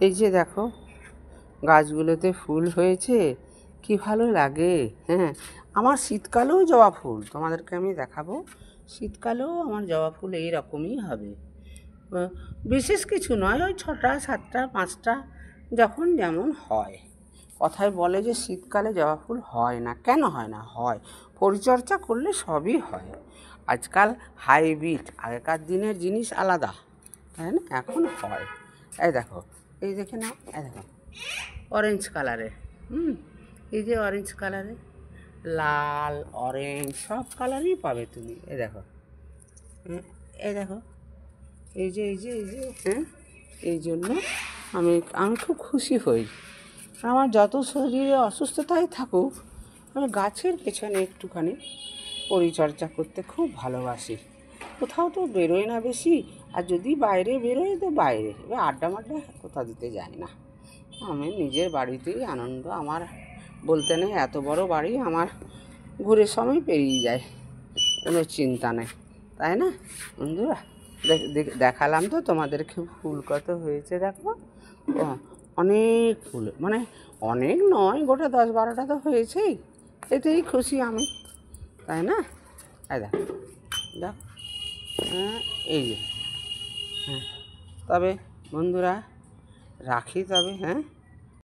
এই যে দেখো গাছগুলোতে ফুল হয়েছে, কি ভালো লাগে। হ্যাঁ, আমার শীতকালেও জবা ফুল তোমাদেরকে আমি দেখাবো। শীতকালেও আমার জবা ফুল এই রকমই হবে। বিশেষ কিছু নয়, ওই 6টা 7টা 5টা যখন যেমন হয়। কথায় বলে যে শীতকালে জবা ফুল হয় না, কেন হয় না? হয়, পরিচর্যা করলে সবই হয়। আজকাল হাইব্রিড, আগেকার দিনের জিনিস আলাদা, তাই না? এখন হয়। এই দেখো, এই দেখে নাও, এই দেখো অরেঞ্জ কালারের, এই যে অরেঞ্জ কালারের, লাল অরেঞ্জ সব কালারই পাবে তুমি। এই দেখো, এই দেখো, এই যে হ্যাঁ, এই জন্য আমি আমি খুব খুশি হই। আমার যত শরীরে অসুস্থতাই থাকুক, আমি গাছের পেছনে একটুখানি পরিচর্যা করতে খুব ভালোবাসি। কোথাও তো বেরোয় না বেশি, আর যদি বাইরে বেরোয় তো বাইরে, এবার আড্ডা মাড্ডা কোথাও দিতে যাই না। আমি নিজের বাড়িতেই আনন্দ। আমার বলতে নেই, এত বড় বাড়ি, আমার ঘুরে সময় পেরিয়ে যায়, কোনো চিন্তা নেই, তাই না বন্ধুরা? দেখালাম তো তোমাদেরকে ফুল কত হয়েছে, দেখো। অনেক ফুল, মানে অনেক নয়, গোটা 10-12টা তো হয়েছেই, এতেই খুশি আমি, তাই না? দেখো দেখো, হ্যাঁ, এই যে, হ্যাঁ, তবে বন্ধুরা রাখি তবে, হ্যাঁ।